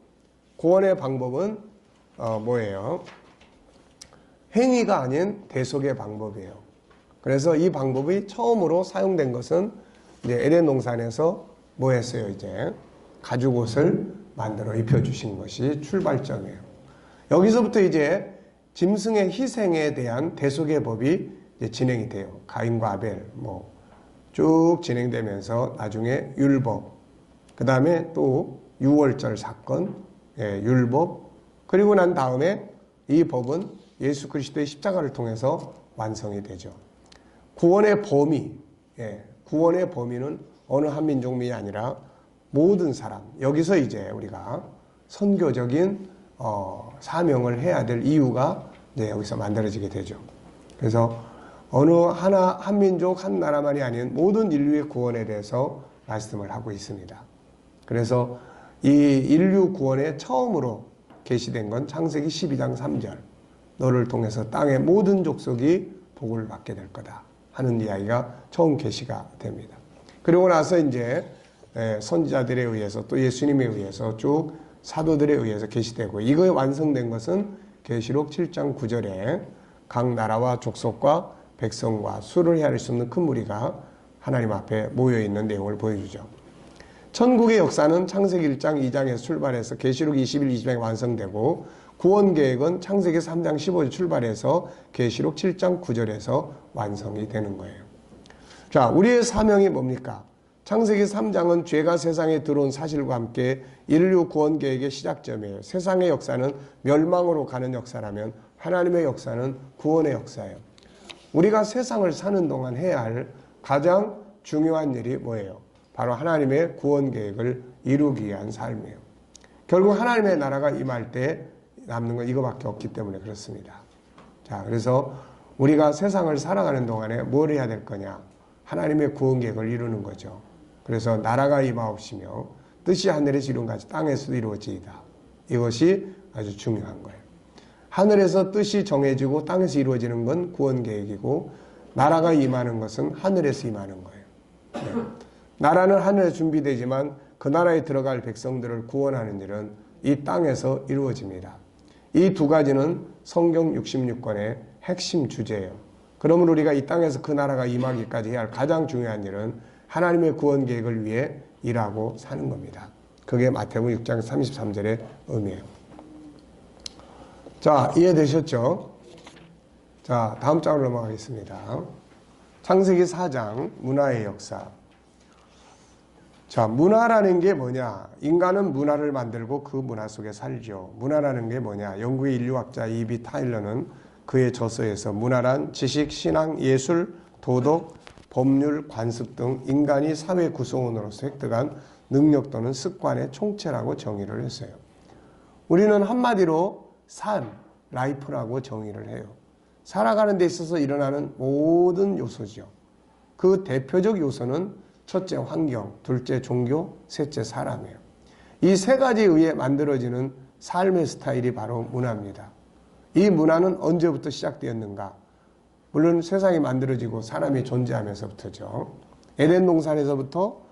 구원의 방법은 뭐예요? 행위가 아닌 대속의 방법이에요. 그래서 이 방법이 처음으로 사용된 것은 이제 에덴 동산에서 뭐 했어요? 이제 가죽옷을 만들어 입혀주신 것이 출발점이에요. 여기서부터 이제 짐승의 희생에 대한 대속의 법이 이제 진행이 돼요. 가인과 아벨 쭉 진행되면서 나중에 율법, 그 다음에 또 유월절 사건, 율법, 그리고 난 다음에 이 법은 예수 그리스도의 십자가를 통해서 완성이 되죠. 구원의 범위는 어느 한 민족민이 아니라 모든 사람, 여기서 이제 우리가 선교적인 사명을 해야 될 이유가 이제 여기서 만들어지게 되죠. 그래서 어느 한 민족, 한 나라만이 아닌 모든 인류의 구원에 대해서 말씀을 하고 있습니다. 그래서 이 인류 구원에 처음으로 계시된 건 창세기 12장 3절. 너를 통해서 땅의 모든 족속이 복을 받게 될 거다 하는 이야기가 처음 계시가 됩니다. 그리고 나서 이제 선지자들에 의해서 또 예수님에 의해서 쭉 사도들에 의해서 계시되고 이거에 완성된 것은 계시록 7장 9절에 각 나라와 족속과 백성과 수를 헤아릴 수 없는 큰 무리가 하나님 앞에 모여있는 내용을 보여주죠. 천국의 역사는 창세기 1장 2장에서 출발해서 계시록 21, 22장에 완성되고 구원 계획은 창세기 3장 15절 출발해서 계시록 7장 9절에서 완성이 되는 거예요. 자, 우리의 사명이 뭡니까? 창세기 3장은 죄가 세상에 들어온 사실과 함께 인류 구원 계획의 시작점이에요. 세상의 역사는 멸망으로 가는 역사라면 하나님의 역사는 구원의 역사예요. 우리가 세상을 사는 동안 해야 할 가장 중요한 일이 뭐예요? 바로 하나님의 구원 계획을 이루기 위한 삶이에요. 결국 하나님의 나라가 임할 때 남는 건 이거밖에 없기 때문에 그렇습니다. 자, 그래서 우리가 세상을 살아가는 동안에 뭘 해야 될 거냐? 하나님의 구원 계획을 이루는 거죠. 그래서 나라가 임하옵시며 뜻이 하늘에서 이룬 같이 땅에서도 이루어지이다. 이것이 아주 중요한 거예요. 하늘에서 뜻이 정해지고 땅에서 이루어지는 건 구원 계획이고 나라가 임하는 것은 하늘에서 임하는 거예요. 네. 나라는 하늘에 준비되지만 그 나라에 들어갈 백성들을 구원하는 일은 이 땅에서 이루어집니다. 이 두 가지는 성경 66권의 핵심 주제예요. 그러면 우리가 이 땅에서 그 나라가 임하기까지 해야 할 가장 중요한 일은 하나님의 구원 계획을 위해 일하고 사는 겁니다. 그게 마태복음 6장 33절의 의미예요. 자, 이해되셨죠? 자, 다음 장으로 넘어가겠습니다. 창세기 4장 문화의 역사. 자, 문화라는 게 뭐냐? 인간은 문화를 만들고 그 문화 속에 살죠. 문화라는 게 뭐냐? 영국의 인류학자 이비 타일러는 그의 저서에서 문화란 지식, 신앙, 예술, 도덕, 법률, 관습 등 인간이 사회 구성원으로서 획득한 능력 또는 습관의 총체라고 정의를 했어요. 우리는 한마디로 삶, 라이프라고 정의를 해요. 살아가는 데 있어서 일어나는 모든 요소죠. 그 대표적 요소는 첫째 환경, 둘째 종교, 셋째 사람이에요. 이 세 가지에 의해 만들어지는 삶의 스타일이 바로 문화입니다. 이 문화는 언제부터 시작되었는가? 물론 세상이 만들어지고 사람이 존재하면서부터죠. 에덴 동산에서부터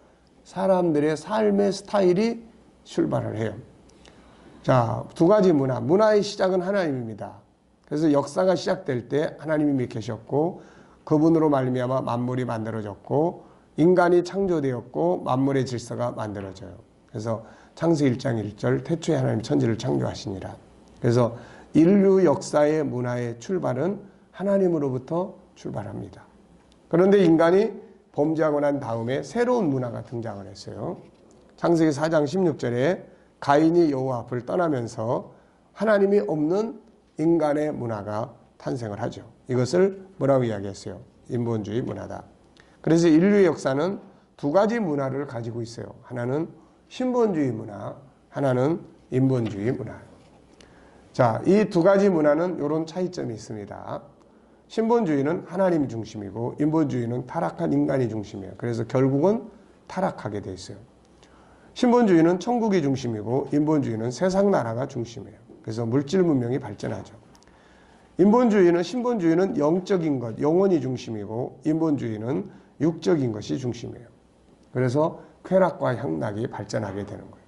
사람들의 삶의 스타일이 출발을 해요. 자, 두 가지 문화. 문화의 시작은 하나님입니다. 그래서 역사가 시작될 때 하나님이 계셨고 그분으로 말미암아 만물이 만들어졌고 인간이 창조되었고 만물의 질서가 만들어져요. 그래서 창세기 1장 1절 태초에 하나님 천지를 창조하시니라. 그래서 인류 역사의 문화의 출발은 하나님으로부터 출발합니다. 그런데 인간이 범죄하고 난 다음에 새로운 문화가 등장을 했어요. 창세기 4장 16절에 가인이 여호와 앞을 떠나면서 하나님이 없는 인간의 문화가 탄생을 하죠. 이것을 뭐라고 이야기했어요? 인본주의 문화다. 그래서 인류의 역사는 두 가지 문화를 가지고 있어요. 하나는 신본주의 문화, 하나는 인본주의 문화. 자, 이 두 가지 문화는 이런 차이점이 있습니다. 신본주의는 하나님 중심이고 인본주의는 타락한 인간이 중심이에요. 그래서 결국은 타락하게 돼 있어요. 신본주의는 천국이 중심이고 인본주의는 세상 나라가 중심이에요. 그래서 물질 문명이 발전하죠. 신본주의는 영적인 것, 영혼이 중심이고 인본주의는 육적인 것이 중심이에요. 그래서 쾌락과 향락이 발전하게 되는 거예요.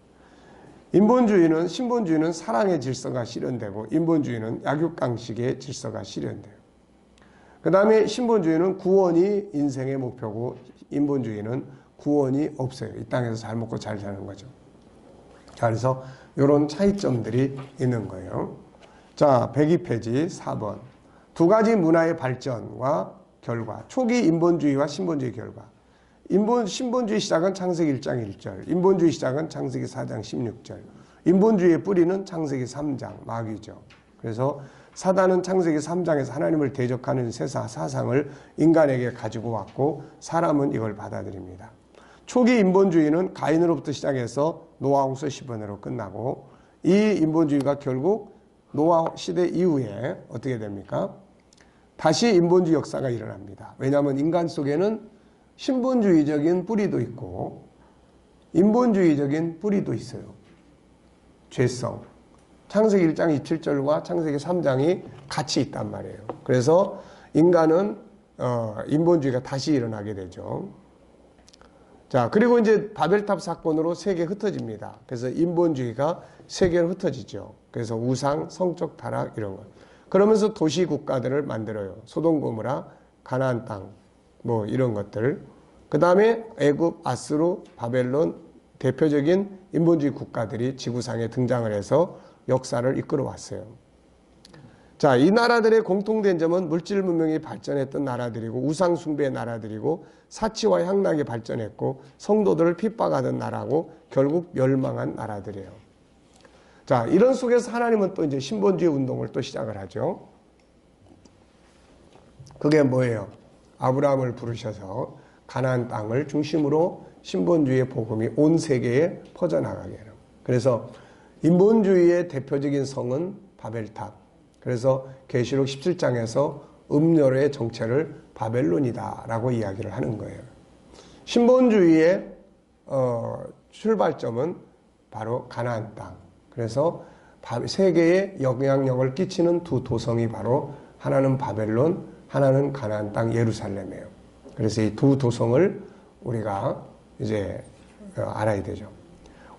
신본주의는 사랑의 질서가 실현되고 인본주의는 약육강식의 질서가 실현돼요. 그 다음에 신본주의는 구원이 인생의 목표고 인본주의는 구원이 없어요. 이 땅에서 잘 먹고 잘 사는 거죠. 자, 그래서 이런 차이점들이 있는 거예요. 자, 102페이지 4번. 두 가지 문화의 발전과 결과. 초기 인본주의와 신본주의 결과. 신본주의 시작은 창세기 1장 1절. 인본주의 시작은 창세기 4장 16절. 인본주의의 뿌리는 창세기 3장 마귀죠. 그래서 사단은 창세기 3장에서 하나님을 대적하는 세상 사상을 인간에게 가지고 왔고 사람은 이걸 받아들입니다. 초기 인본주의는 가인으로부터 시작해서 노아 홍수 10번으로 끝나고 이 인본주의가 결국 노아 시대 이후에 어떻게 됩니까? 다시 인본주의 역사가 일어납니다. 왜냐하면 인간 속에는 신본주의적인 뿌리도 있고 인본주의적인 뿌리도 있어요. 죄성. 창세기 1장 27절과 창세기 3장이 같이 있단 말이에요. 그래서 인간은 인본주의가 다시 일어나게 되죠. 자, 그리고 이제 바벨탑 사건으로 세계에 흩어집니다. 그래서 인본주의가 세계로 흩어지죠. 그래서 우상, 성적 타락 이런 것. 그러면서 도시 국가들을 만들어요. 소돔 고모라, 가나안 땅, 뭐 이런 것들. 그 다음에 애굽, 아수르, 바벨론 대표적인 인본주의 국가들이 지구상에 등장을 해서 역사를 이끌어 왔어요. 자, 이 나라들의 공통된 점은 물질 문명이 발전했던 나라들이고 우상 숭배의 나라들이고 사치와 향락이 발전했고 성도들을 핍박하던 나라고 결국 멸망한 나라들이에요. 자, 이런 속에서 하나님은 또 이제 신본주의 운동을 또 시작을 하죠. 그게 뭐예요? 아브라함을 부르셔서 가나안 땅을 중심으로 신본주의의 복음이 온 세계에 퍼져나가게 해요. 그래서 인본주의의 대표적인 성은 바벨탑. 그래서 계시록 17장에서 음녀의 정체를 바벨론이다 라고 이야기를 하는 거예요. 신본주의의 출발점은 바로 가나안 땅. 그래서 세계에 영향력을 끼치는 두 도성이 바로 하나는 바벨론, 하나는 가나안 땅 예루살렘이에요. 그래서 이 두 도성을 우리가 이제 알아야 되죠.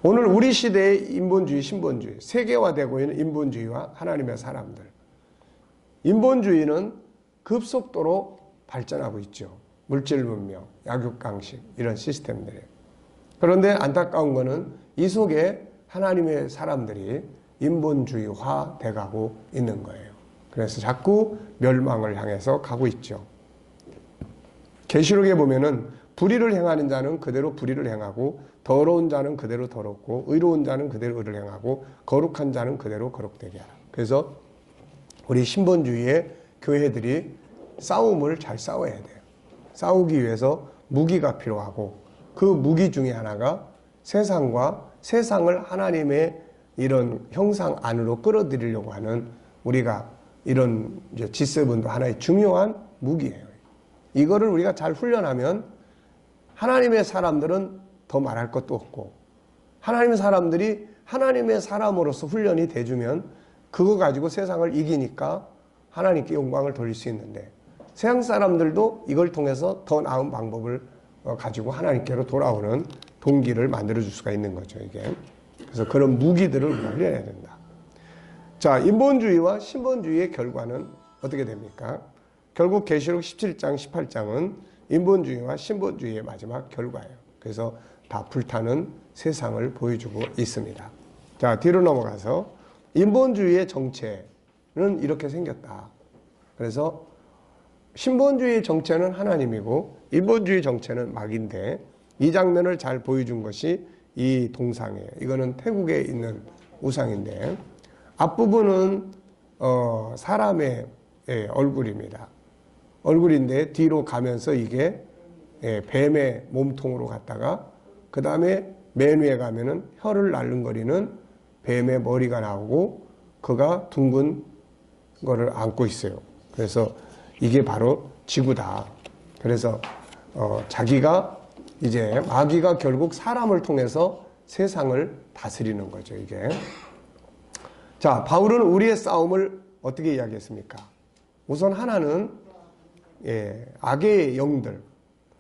오늘 우리 시대의 인본주의, 신본주의, 세계화되고 있는 인본주의와 하나님의 사람들. 인본주의는 급속도로 발전하고 있죠. 물질 문명, 약육강식 이런 시스템들이. 그런데 안타까운 거는 이 속에 하나님의 사람들이 인본주의화 돼가고 있는 거예요. 그래서 자꾸 멸망을 향해서 가고 있죠. 계시록에 보면은 불의를 행하는 자는 그대로 불의를 행하고 더러운 자는 그대로 더럽고 의로운 자는 그대로 의를 행하고 거룩한 자는 그대로 거룩되게 하라. 그래서 우리 신본주의의 교회들이 싸움을 잘 싸워야 돼요. 싸우기 위해서 무기가 필요하고 그 무기 중에 하나가 세상과 세상을 하나님의 이런 형상 안으로 끌어들이려고 하는 우리가 이런 G7도 하나의 중요한 무기예요. 이거를 우리가 잘 훈련하면 하나님의 사람들은 더 말할 것도 없고 하나님의 사람들이 하나님의 사람으로서 훈련이 돼주면 그거 가지고 세상을 이기니까 하나님께 영광을 돌릴 수 있는데 세상 사람들도 이걸 통해서 더 나은 방법을 가지고 하나님께로 돌아오는 동기를 만들어줄 수가 있는 거죠, 이게. 그래서 그런 무기들을 우리가 훈련해야 된다. 자, 인본주의와 신본주의의 결과는 어떻게 됩니까? 결국 계시록 17장, 18장은 인본주의와 신본주의의 마지막 결과예요. 그래서 다 불타는 세상을 보여주고 있습니다. 자, 뒤로 넘어가서 인본주의의 정체는 이렇게 생겼다. 그래서 신본주의 정체는 하나님이고 인본주의 정체는 마귀인데 이 장면을 잘 보여준 것이 이 동상이에요. 이거는 태국에 있는 우상인데 앞부분은 사람의 얼굴입니다. 얼굴인데 뒤로 가면서 이게 뱀의 몸통으로 갔다가 그 다음에 맨 위에 가면은 혀를 날름거리는 뱀의 머리가 나오고 그가 둥근 거를 안고 있어요. 그래서 이게 바로 지구다. 그래서 자기가 이제 마귀가 결국 사람을 통해서 세상을 다스리는 거죠, 이게. 자, 바울은 우리의 싸움을 어떻게 이야기했습니까? 우선 하나는 악의 영들,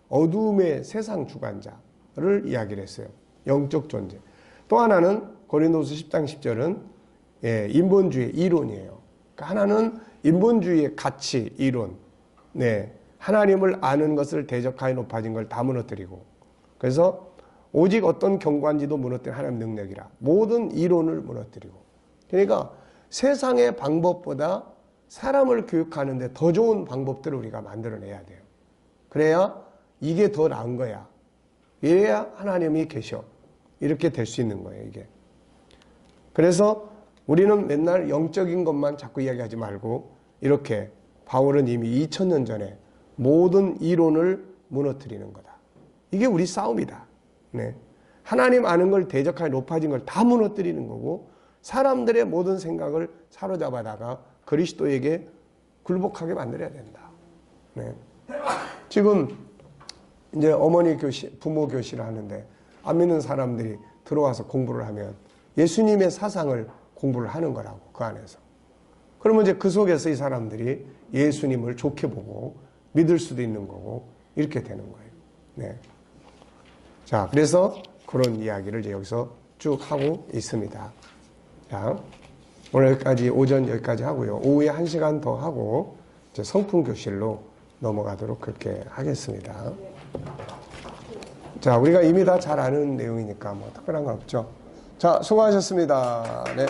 어두움의 세상 주관자를 이야기를 했어요. 영적 존재. 또 하나는 고린도서 10장 10절은 인본주의 이론이에요. 그러니까 하나는 인본주의의 가치, 이론. 하나님을 아는 것을 대적하여 높아진 걸 다 무너뜨리고 그래서 오직 어떤 경관지도 무너뜨린 하나님 능력이라 모든 이론을 무너뜨리고 그러니까 세상의 방법보다 사람을 교육하는데 더 좋은 방법들을 우리가 만들어내야 돼요. 그래야 이게 더 나은 거야. 이래야 하나님이 계셔. 이렇게 될 수 있는 거예요, 이게. 그래서 우리는 맨날 영적인 것만 자꾸 이야기하지 말고 이렇게 바울은 이미 2000년 전에 모든 이론을 무너뜨리는 거다. 이게 우리 싸움이다. 하나님 아는 걸 대적하여 높아진 걸 다 무너뜨리는 거고 사람들의 모든 생각을 사로잡아다가 그리스도에게 굴복하게 만들어야 된다. 지금 이제 어머니 교실, 부모 교실을 하는데 안 믿는 사람들이 들어와서 공부를 하면 예수님의 사상을 공부를 하는 거라고, 그 안에서. 그러면 이제 그 속에서 이 사람들이 예수님을 좋게 보고 믿을 수도 있는 거고 이렇게 되는 거예요. 자, 그래서 그런 이야기를 이제 여기서 쭉 하고 있습니다. 자, 오늘 여기까지, 오전 여기까지 하고요. 오후에 1시간 더 하고 이제 성품 교실로 넘어가도록 그렇게 하겠습니다. 자, 우리가 이미 다 잘 아는 내용이니까 뭐 특별한 건 없죠. 자, 수고하셨습니다. 네.